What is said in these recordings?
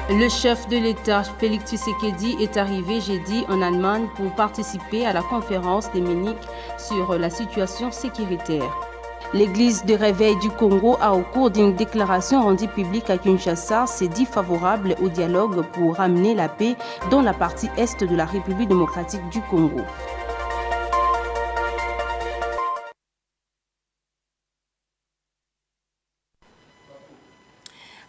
Le chef de l'État, Félix Tshisekedi, est arrivé jeudi en Allemagne pour participer à la conférence de Munich sur la situation sécuritaire. L'Église de réveil du Congo a, au cours d'une déclaration rendue publique à Kinshasa, s'est dit favorable au dialogue pour ramener la paix dans la partie est de la République démocratique du Congo.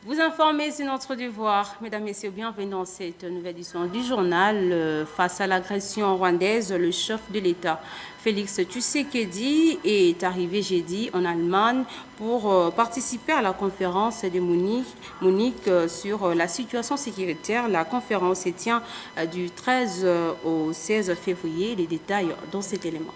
Vous informer, c'est notre devoir. Mesdames, Messieurs, bienvenue dans cette nouvelle édition du journal. Face à l'agression rwandaise, le chef de l'État, Félix Tshisekedi, est arrivé jeudi en Allemagne pour participer à la conférence de Munich sur la situation sécuritaire. La conférence se tient du 13 au 16 février. Les détails dans cet élément.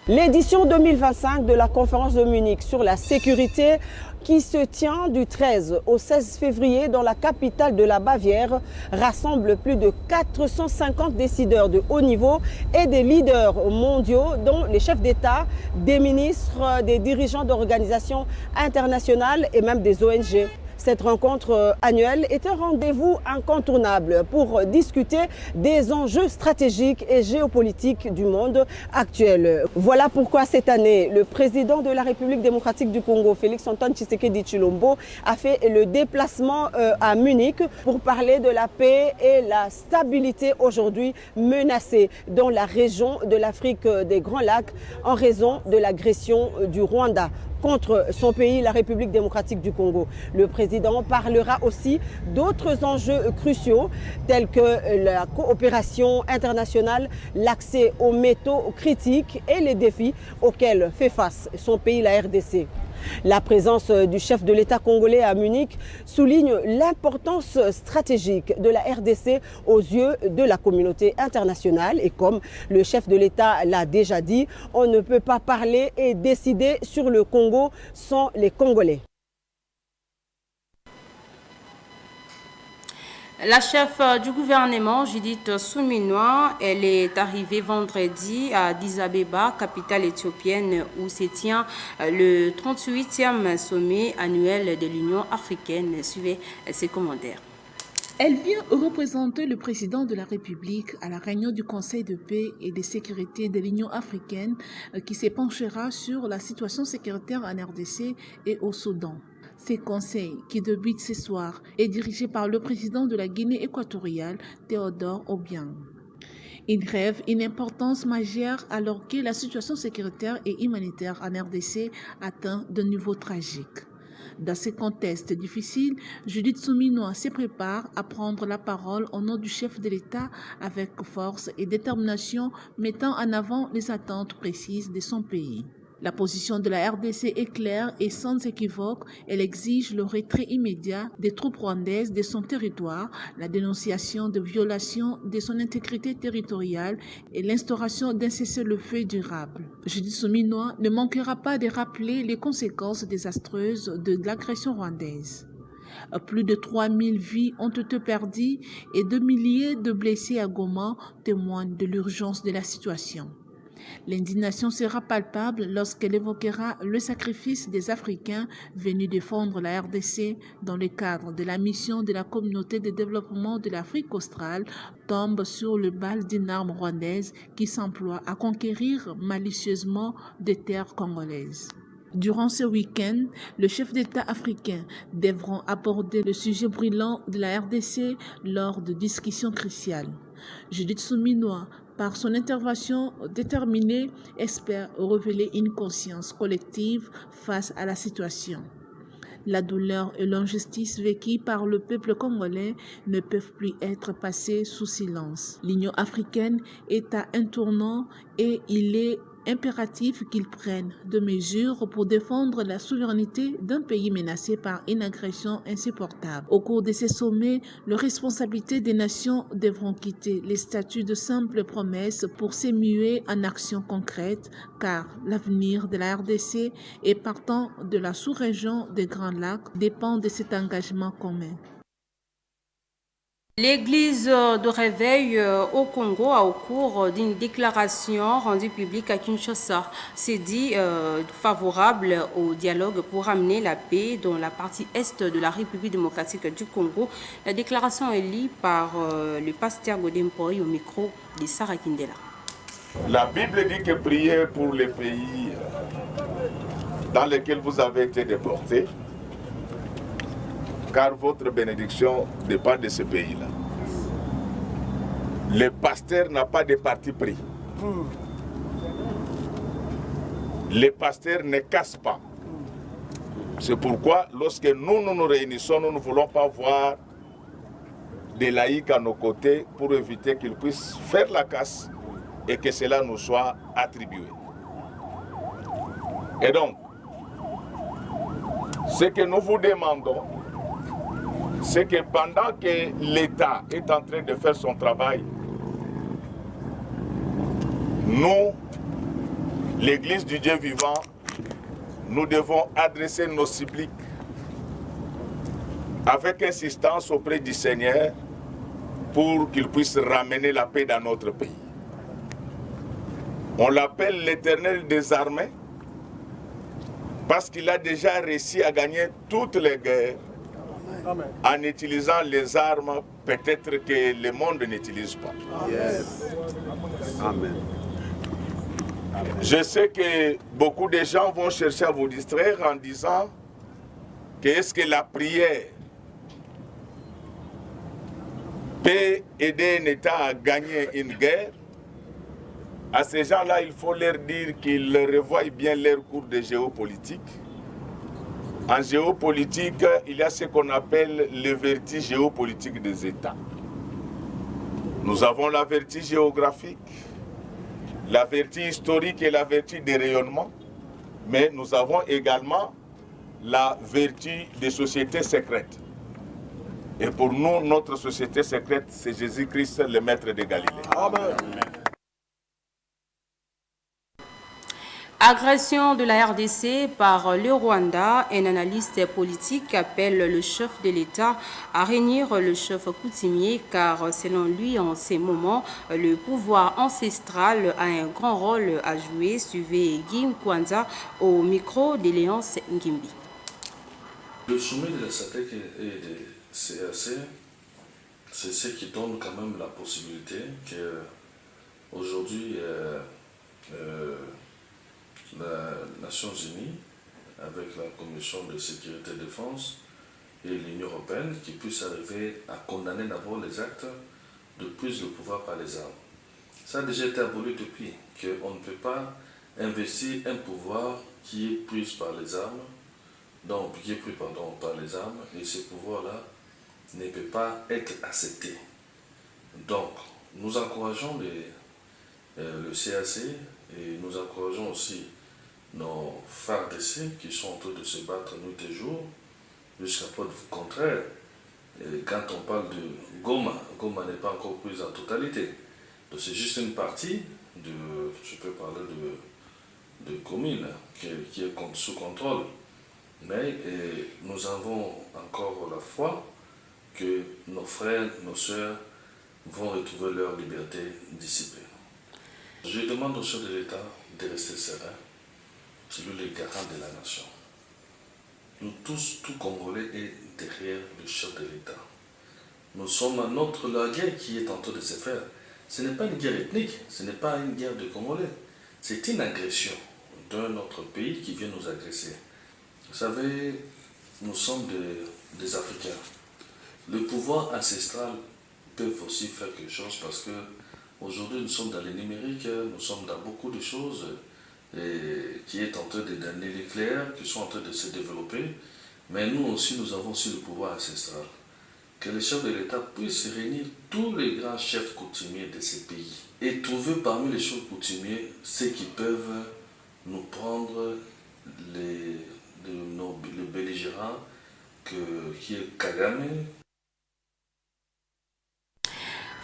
L'édition 2025 de la conférence de Munich sur la sécurité qui se tient du 13 au 16 février dans la capitale de la Bavière rassemble plus de 450 décideurs de haut niveau et des leaders mondiaux dont les chefs d'État, des ministres, des dirigeants d'organisations internationales et même des ONG. Cette rencontre annuelle est un rendez-vous incontournable pour discuter des enjeux stratégiques et géopolitiques du monde actuel. Voilà pourquoi cette année, le président de la République démocratique du Congo, Félix Antoine Tshisekedi Tshilombo, a fait le déplacement à Munich pour parler de la paix et la stabilité aujourd'hui menacée dans la région de l'Afrique des Grands Lacs en raison de l'agression du Rwanda contre son pays, la République démocratique du Congo. Le président parlera aussi d'autres enjeux cruciaux tels que la coopération internationale, l'accès aux métaux critiques et les défis auxquels fait face son pays, la RDC. La présence du chef de l'État congolais à Munich souligne l'importance stratégique de la RDC aux yeux de la communauté internationale. Et comme le chef de l'État l'a déjà dit, on ne peut pas parler et décider sur le Congo sans les Congolais. La chef du gouvernement, Judith Suminwa, elle est arrivée vendredi à Addis Abeba, capitale éthiopienne, où se tient le 38e sommet annuel de l'Union africaine. Suivez ses commentaires. Elle vient représenter le président de la République à la réunion du Conseil de paix et de sécurité de l'Union africaine qui se penchera sur la situation sécuritaire en RDC et au Soudan. Ces conseils, qui débute ce soir, est dirigé par le président de la Guinée équatoriale, Théodore Obiang. Il rêve une importance majeure alors que la situation sécuritaire et humanitaire en RDC atteint de niveaux tragiques. Dans ce contexte difficile, Judith Suminwa se prépare à prendre la parole au nom du chef de l'État avec force et détermination, mettant en avant les attentes précises de son pays. La position de la RDC est claire et sans équivoque. Elle exige le retrait immédiat des troupes rwandaises de son territoire, la dénonciation de violations de son intégrité territoriale et l'instauration d'un cessez-le-feu durable. Judith Suminwa ne manquera pas de rappeler les conséquences désastreuses de l'agression rwandaise. Plus de 3000 vies ont été perdues et 2 milliers de blessés à Goma témoignent de l'urgence de la situation. L'indignation sera palpable lorsqu'elle évoquera le sacrifice des Africains venus défendre la RDC dans le cadre de la mission de la communauté de développement de l'Afrique australe tombe sur le bal d'une arme rwandaise qui s'emploie à conquérir malicieusement des terres congolaises. Durant ce week-end, les chefs d'État africains devront aborder le sujet brûlant de la RDC lors de discussions cruciales. Judith Suminwa, par son intervention déterminée, espère révéler une conscience collective face à la situation. La douleur et l'injustice vécues par le peuple congolais ne peuvent plus être passées sous silence. L'Union africaine est à un tournant et il est impératif qu'ils prennent des mesures pour défendre la souveraineté d'un pays menacé par une agression insupportable. Au cours de ces sommets, les responsabilités des nations devront quitter les statuts de simples promesses pour s'émuer en actions concrètes, car l'avenir de la RDC et partant de la sous-région des Grands Lacs dépend de cet engagement commun. L'église de réveil au Congo a, au cours d'une déclaration rendue publique à Kinshasa, s'est dit favorable au dialogue pour amener la paix dans la partie est de la République démocratique du Congo. La déclaration est lue par le pasteur Godempori au micro de Sarah Kindela. La Bible dit que priez pour les pays dans lesquels vous avez été déportés, car votre bénédiction dépend de ce pays-là. Le pasteur n'a pas de parti pris. Les pasteurs ne cassent pas. C'est pourquoi, lorsque nous nous réunissons, nous ne voulons pas voir des laïcs à nos côtés pour éviter qu'ils puissent faire la casse et que cela nous soit attribué. Et donc, ce que nous vous demandons, c'est que pendant que l'État est en train de faire son travail, nous, l'Église du Dieu vivant, nous devons adresser nos suppliques avec insistance auprès du Seigneur pour qu'il puisse ramener la paix dans notre pays. On l'appelle l'Éternel des armées parce qu'il a déjà réussi à gagner toutes les guerres. Amen. En utilisant les armes peut-être que le monde n'utilise pas. Yes. Amen. Je sais que beaucoup de gens vont chercher à vous distraire en disant que est-ce que la prière peut aider un État à gagner une guerre. À ces gens-là, il faut leur dire qu'ils revoient bien leur cours de géopolitique. En géopolitique, il y a ce qu'on appelle le vertige géopolitique des États. Nous avons la vertige géographique, la vertige historique et la vertige des rayonnements, mais nous avons également la vertige des sociétés secrètes. Et pour nous, notre société secrète, c'est Jésus-Christ, le maître de Galilée. Amen. Agression de la RDC par le Rwanda, un analyste politique appelle le chef de l'État à réunir le chef coutumier car selon lui, en ces moments, le pouvoir ancestral a un grand rôle à jouer. Suivez Guy Kwanza au micro de Léonce Ngimbi. Le sommet de la SADC et de CAC, c'est ce qui donne quand même la possibilité qu'aujourd'hui, les Nations Unies, avec la Commission de sécurité et défense et l'Union européenne, qui puissent arriver à condamner d'abord les actes de prise de pouvoir par les armes. Ça a déjà été aboli depuis, qu'on ne peut pas investir un pouvoir qui est pris par les armes, donc qui est pris par les armes, et ce pouvoir-là ne peut pas être accepté. Donc, nous encourageons le CAC et nous encourageons aussi nos FARDC qui sont en train de se battre nuit et jour, jusqu'à preuve contraire. Et quand on parle de Goma, Goma n'est pas encore prise en totalité. Donc c'est juste une partie je peux parler de commune qui est sous contrôle. Mais nous avons encore la foi que nos frères, nos sœurs vont retrouver leur liberté d'ici peu. Je demande au chef de l'État de rester serein. C'est lui le garant de la nation. Nous tous, tout Congolais, est derrière le chef de l'État. Nous sommes à la guerre qui est en train de se faire. Ce n'est pas une guerre ethnique, ce n'est pas une guerre de Congolais. C'est une agression d'un autre pays qui vient nous agresser. Vous savez, nous sommes des Africains. Le pouvoir ancestral peut aussi faire quelque chose parce que aujourd'hui nous sommes dans le numérique, nous sommes dans beaucoup de choses qui est en train dans les nucléaires, qui sont en train de se développer. Mais nous aussi, nous avons aussi le pouvoir ancestral. Que les chefs de l'État puissent réunir tous les grands chefs coutumiers de ces pays et trouver parmi les chefs coutumiers ceux qui peuvent nous prendre le belligérant qui est Kagame.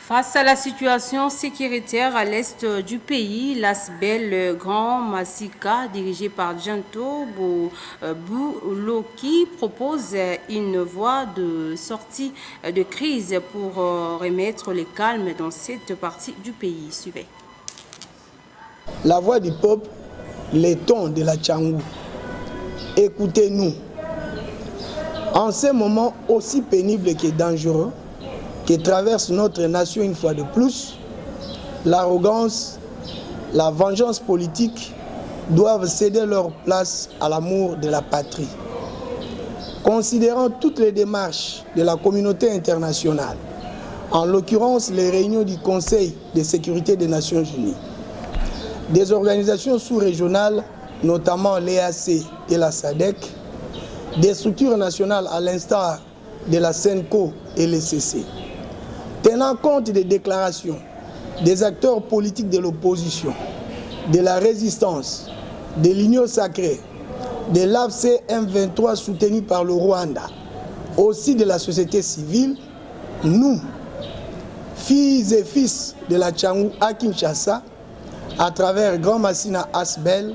Face à la situation sécuritaire à l'est du pays, l'ASBEL Grand Massika, dirigé par Djanto Bouloki, propose une voie de sortie de crise pour remettre le calme dans cette partie du pays. Suivez. La voix du peuple, les tons de la Tchangou. Écoutez-nous. En ces moments aussi pénibles que dangereux, qui traverse notre nation une fois de plus, l'arrogance, la vengeance politique doivent céder leur place à l'amour de la patrie. Considérant toutes les démarches de la communauté internationale, en l'occurrence les réunions du Conseil de sécurité des Nations Unies, des organisations sous-régionales, notamment l'EAC et la SADC, des structures nationales à l'instar de la SENCO et l'ECC. Tenant compte des déclarations des acteurs politiques de l'opposition, de la résistance, de l'Union sacrée, de l'AFC M23 soutenu par le Rwanda, aussi de la société civile, nous, filles et fils de la Tchangou à Kinshasa, à travers Grand Massina Asbel,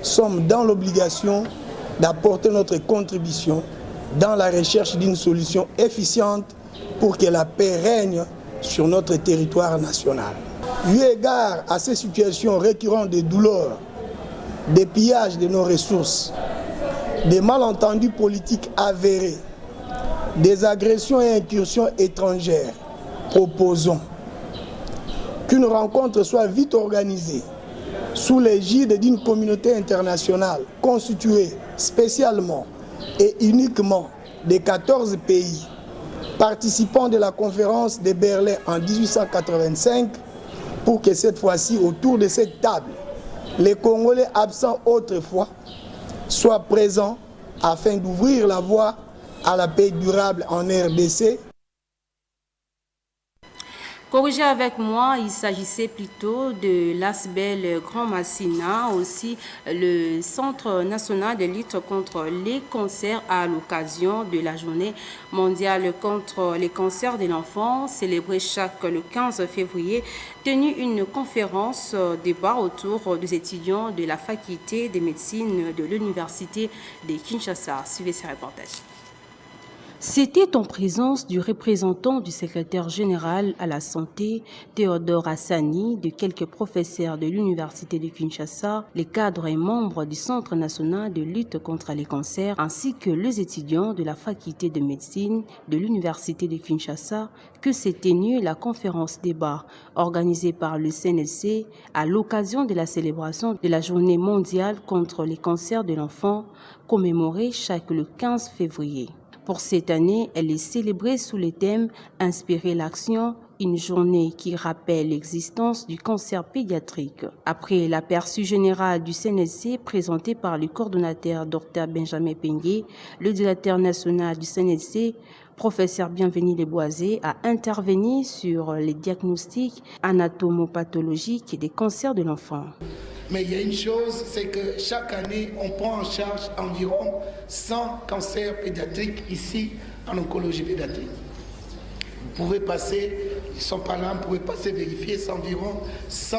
sommes dans l'obligation d'apporter notre contribution dans la recherche d'une solution efficiente pour que la paix règne sur notre territoire national. Eu égard à ces situations récurrentes de douleurs, des pillages de nos ressources, des malentendus politiques avérés, des agressions et incursions étrangères, proposons qu'une rencontre soit vite organisée sous l'égide d'une communauté internationale constituée spécialement et uniquement des 14 pays participants de la conférence de Berlin en 1885 pour que cette fois-ci, autour de cette table, les Congolais absents autrefois soient présents afin d'ouvrir la voie à la paix durable en RDC. Corrigez avec moi, il s'agissait plutôt de l'ASBEL Grand Massina, aussi le Centre national de lutte contre les cancers à l'occasion de la journée mondiale contre les cancers de l'enfant, célébrée le 15 février, tenu une conférence débat autour des étudiants de la faculté de médecine de l'université de Kinshasa. Suivez ce reportage. C'était en présence du représentant du secrétaire général à la santé, Théodore Hassani, de quelques professeurs de l'université de Kinshasa, les cadres et membres du Centre national de lutte contre les cancers, ainsi que les étudiants de la faculté de médecine de l'université de Kinshasa, que s'est tenue la conférence débat organisée par le CNSC à l'occasion de la célébration de la journée mondiale contre les cancers de l'enfant, commémorée le 15 février. Pour cette année, elle est célébrée sous le thème « Inspirer l'action », une journée qui rappelle l'existence du cancer pédiatrique. Après l'aperçu général du CNSC présenté par le coordonnateur Dr Benjamin Pengué, le directeur national du CNSC, professeur Bienvenu Leboisé, a intervenu sur les diagnostics anatomopathologiques des cancers de l'enfant. Mais il y a une chose, c'est que chaque année, on prend en charge environ 100 cancers pédiatriques ici en oncologie pédiatrique. Vous pouvez passer, ils ne sont pas là, vous pouvez passer vérifier, c'est environ 100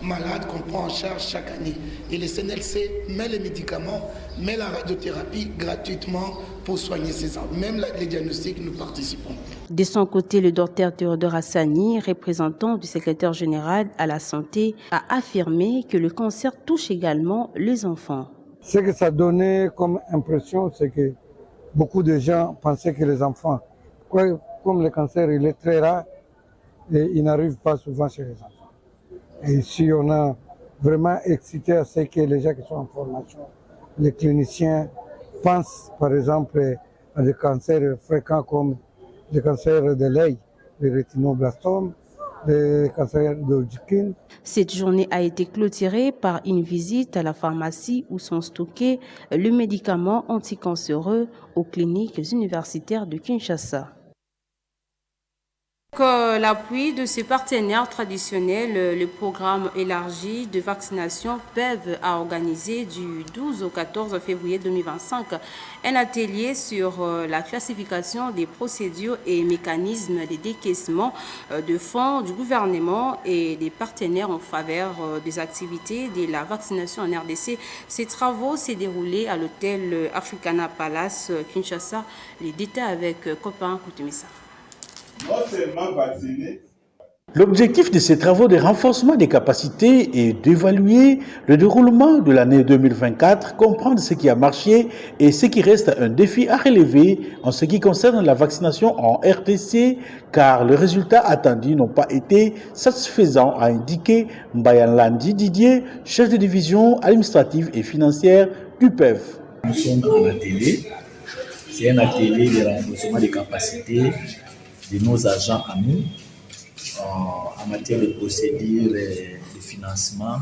malades qu'on prend en charge chaque année. Et le CNLC met les médicaments, met la radiothérapie gratuitement pour soigner ces enfants. Même les diagnostics, nous participons. De son côté, le docteur Théodore Hassani, représentant du secrétaire général à la santé, a affirmé que le cancer touche également les enfants. Ce que ça donnait comme impression, c'est que beaucoup de gens pensaient que les enfants, comme le cancer il est très rare, et il n'arrive pas souvent chez les enfants. Et ici, on a vraiment excité à ce que les gens qui sont en formation, les cliniciens, pensent par exemple à des cancers fréquents comme le cancer de l'œil, le rétinoblastome, le cancer de Hodgkin. Cette journée a été clôturée par une visite à la pharmacie où sont stockés les médicaments anticancéreux aux cliniques universitaires de Kinshasa. L'appui de ses partenaires traditionnels, le programme élargi de vaccination PEV a organisé du 12 au 14 février 2025 un atelier sur la classification des procédures et mécanismes de décaissement de fonds du gouvernement et des partenaires en faveur des activités de la vaccination en RDC. Ces travaux s'est déroulés à l'hôtel Africana Palace Kinshasa. Les détails avec Copain Koutoumissa. L'objectif de ces travaux de renforcement des capacités est d'évaluer le déroulement de l'année 2024, comprendre ce qui a marché et ce qui reste un défi à relever en ce qui concerne la vaccination en RDC, car les résultats attendus n'ont pas été satisfaisants, a indiqué Mbayanlandi Didier, chef de division administrative et financière du PEV. Nous sommes en atelier, c'est un atelier de renforcement des capacités de nos agents à nous en matière de procédures de financement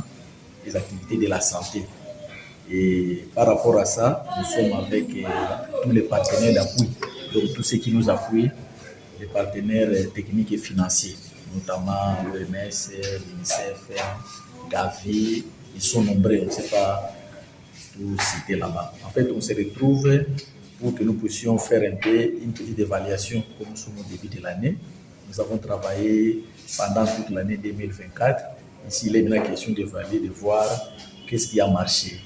des activités de la santé. Et par rapport à ça, nous sommes avec tous les partenaires d'appui, donc tous ceux qui nous appuient, les partenaires techniques et financiers, notamment l'OMS, l'UNICEF, Gavi, ils sont nombreux, on ne sait pas tout citer là-bas. En fait, on se retrouve pour que nous puissions faire un peu une petite évaluation comme nous sommes au début de l'année. Nous avons travaillé pendant toute l'année 2024. Ici, il est bien question d'évaluer, de voir qu'est-ce qui a marché,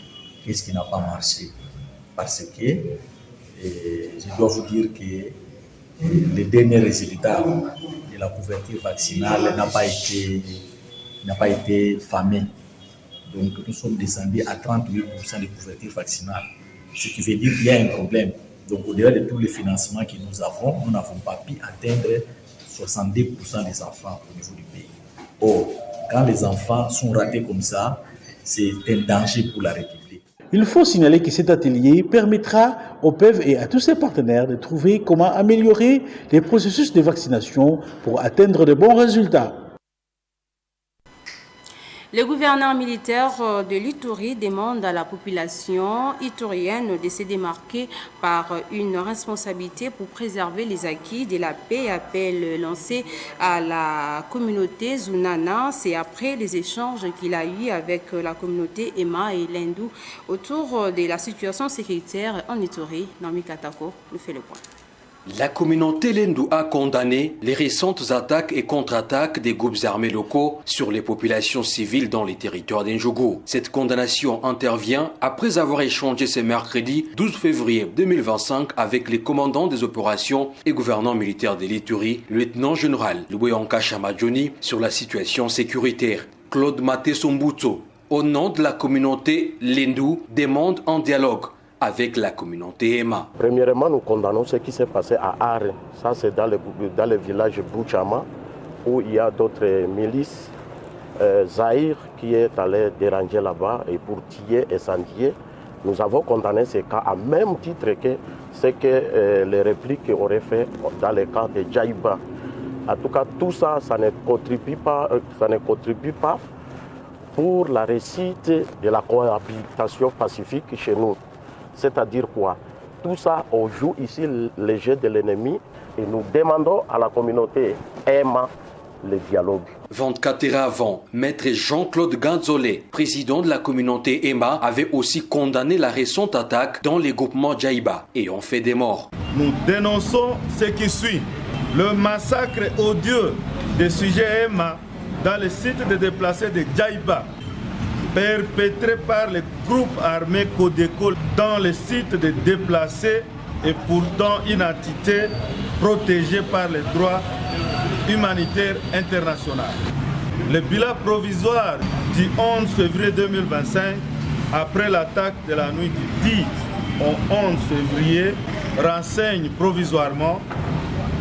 qu'est-ce qui n'a pas marché. Parce que je dois vous dire que les derniers résultats de la couverture vaccinale n'a pas été fameux. Donc, nous sommes descendus à 38% de couverture vaccinale. Ce qui veut dire qu'il y a un problème. Donc, au-delà de tous les financements que nous n'avons pas pu atteindre 70% des enfants au niveau du pays. Or, quand les enfants sont ratés comme ça, c'est un danger pour la République. Il faut signaler que cet atelier permettra au PEV et à tous ses partenaires de trouver comment améliorer les processus de vaccination pour atteindre de bons résultats. Le gouverneur militaire de l'Ituri demande à la population iturienne de se démarquer par une responsabilité pour préserver les acquis de la paix. Appel lancé à la communauté Zunana, c'est après les échanges qu'il a eu avec la communauté Emma et Lendou autour de la situation sécuritaire en Ituri. Nami Katako nous fait le point. La communauté Lendu a condamné les récentes attaques et contre-attaques des groupes armés locaux sur les populations civiles dans les territoires d'Njougou. Cette condamnation intervient après avoir échangé ce mercredi 12 février 2025 avec les commandants des opérations et gouvernants militaires de l'Ituri, le lieutenant-général Louéonka Chamadjoni, sur la situation sécuritaire. Claude Maté Sombuto, au nom de la communauté Lendu, demande un dialogue avec la communauté Emma. Premièrement, nous condamnons ce qui s'est passé à Are. Ça, c'est dans le village Bouchama, où il y a d'autres milices. Zahir qui est allé déranger là-bas et pour tuer et incendier. Nous avons condamné ces cas à même titre que ce que les répliques auraient fait dans le cas de Djaïba. En tout cas, tout ça, ça ne contribue pas pour la réussite de la cohabitation pacifique chez nous. C'est-à-dire quoi? Tout ça, on joue ici les jeux de l'ennemi et nous demandons à la communauté Emma le dialogue. 24 heures avant, maître Jean-Claude Ganzolé, président de la communauté Emma, avait aussi condamné la récente attaque dans les groupements Djaïba et ont fait des morts. Nous dénonçons ce qui suit. Le massacre odieux des sujets Emma dans le site de déplacés de Djaïba, perpétré par les groupes armés Codeco dans le site de déplacés et pourtant une entité protégée par les droits humanitaires internationaux. Le bilan provisoire du 11 février 2025, après l'attaque de la nuit du 10 au 11 février, renseigne provisoirement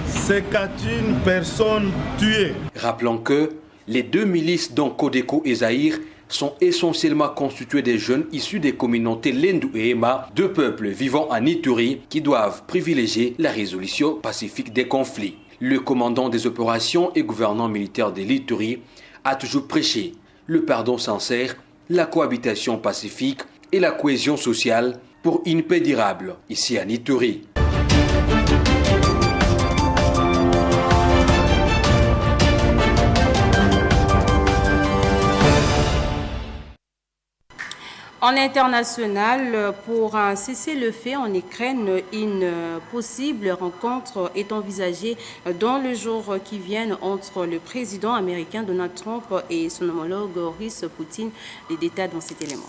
51 personnes tuées. Rappelons que les deux milices dont Codeco et Zahir sont essentiellement constitués des jeunes issus des communautés Lendu et Emma, deux peuples vivant en Ituri qui doivent privilégier la résolution pacifique des conflits. Le commandant des opérations et gouvernant militaire de l'Ituri a toujours prêché le pardon sincère, la cohabitation pacifique et la cohésion sociale pour une paix durable ici en Ituri. En international, pour un cessez-le-feu en Ukraine, une possible rencontre est envisagée dans le jour qui vient entre le président américain Donald Trump et son homologue russe Poutine. Les détails dans cet élément.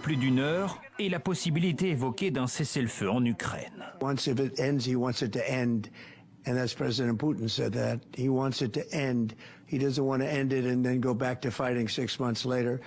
Plus d'une heure et la possibilité évoquée d'un cessez-le-feu en Ukraine. Once if it ends, he wants it to end. And as President Putin said that, he wants it to end. He doesn't want to end it and then go back to fighting 6 months later.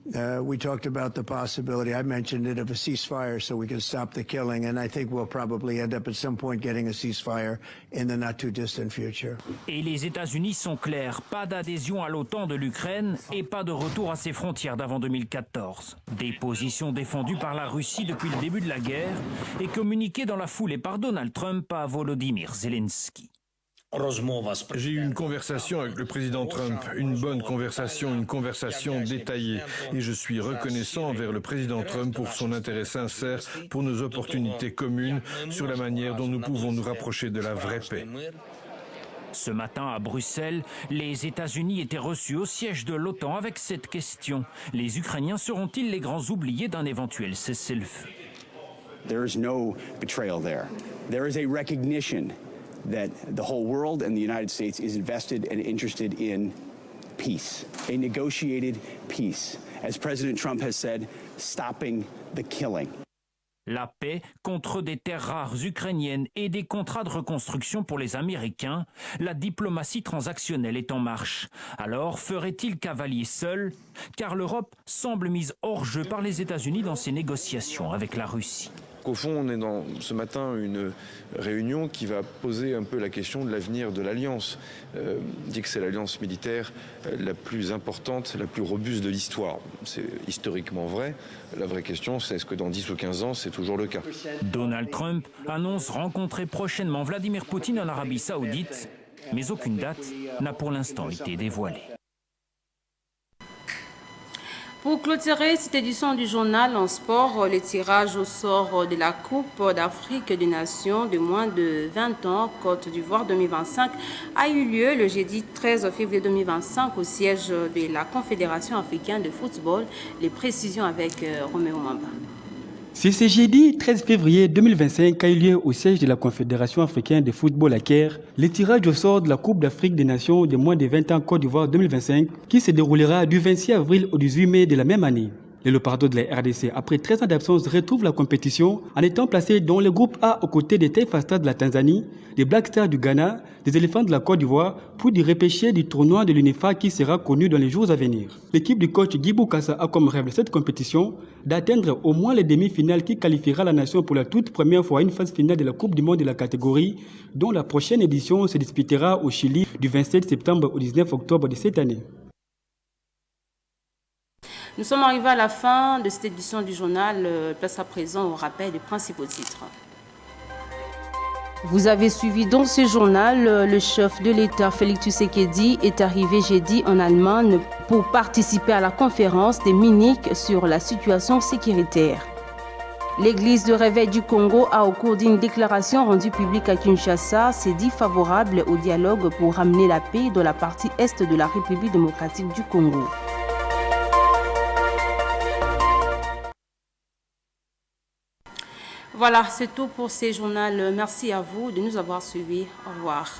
We talked about the possibility, I mentioned it, of a ceasefire so we can stop the killing, and I think we'll probably end up at some point getting a ceasefire in the not too distant future. Et les États-Unis sont clairs, pas d'adhésion à l'OTAN de l'Ukraine et pas de retour à ses frontières d'avant 2014. Des positions défendues par la Russie depuis le début de la guerre et communiquées dans la foulée par Donald Trump à Volodymyr Zelensky. J'ai eu une conversation avec le président Trump, une bonne conversation, une conversation détaillée. Et je suis reconnaissant envers le président Trump pour son intérêt sincère pour nos opportunités communes sur la manière dont nous pouvons nous rapprocher de la vraie paix. Ce matin à Bruxelles, les États-Unis étaient reçus au siège de l'OTAN avec cette question. Les Ukrainiens seront-ils les grands oubliés d'un éventuel cessez-le-feu? There is no betrayal there. There is a recognition that the whole world and the United States is invested and interested in peace, a negotiated peace. As President Trump has said, stopping the killing. La paix contre des terres rares ukrainiennes et des contrats de reconstruction pour les Américains, la diplomatie transactionnelle est en marche. Alors ferait-il cavalier seul? Car l'Europe semble mise hors jeu par les États-Unis dans ses négociations avec la Russie. Au fond, on est dans ce matin une réunion qui va poser un peu la question de l'avenir de l'Alliance. On dit que c'est l'alliance militaire la plus importante, la plus robuste de l'histoire. C'est historiquement vrai. La vraie question, c'est est-ce que dans 10 ou 15 ans, c'est toujours le cas? Donald Trump annonce rencontrer prochainement Vladimir Poutine en Arabie Saoudite, mais aucune date n'a pour l'instant été dévoilée. Pour clôturer cette édition du journal en sport, le tirage au sort de la Coupe d'Afrique des Nations de moins de 20 ans, Côte d'Ivoire 2025, a eu lieu le jeudi 13 février 2025 au siège de la Confédération africaine de football. Les précisions avec Roméo Mamba. C'est ce jeudi 13 février 2025 qu'a eu lieu au siège de la Confédération africaine de football à Caire le tirage au sort de la Coupe d'Afrique des Nations de moins de 20 ans Côte d'Ivoire 2025 qui se déroulera du 26 avril au 18 mai de la même année. Les Léopards de la RDC, après 13 ans d'absence, retrouvent la compétition en étant placés dans le groupe A aux côtés des Taifa Stars de la Tanzanie, des Black Stars du Ghana, des Éléphants de la Côte d'Ivoire pour du repêcher du tournoi de l'UNIFA qui sera connu dans les jours à venir. L'équipe du coach Guibou Kassa a comme rêve de cette compétition d'atteindre au moins les demi-finales qui qualifiera la nation pour la toute première fois à une phase finale de la Coupe du Monde de la catégorie, dont la prochaine édition se disputera au Chili du 27 septembre au 19 octobre de cette année. Nous sommes arrivés à la fin de cette édition du journal. Place à présent au rappel des principaux titres. Vous avez suivi dans ce journal, le chef de l'État Félix Tshisekedi est arrivé jeudi en Allemagne pour participer à la conférence de Munich sur la situation sécuritaire. L'Église de Réveil du Congo a, au cours d'une déclaration rendue publique à Kinshasa, s'est dit favorable au dialogue pour ramener la paix dans la partie est de la République démocratique du Congo. Voilà, c'est tout pour ces journaux. Merci à vous de nous avoir suivis. Au revoir.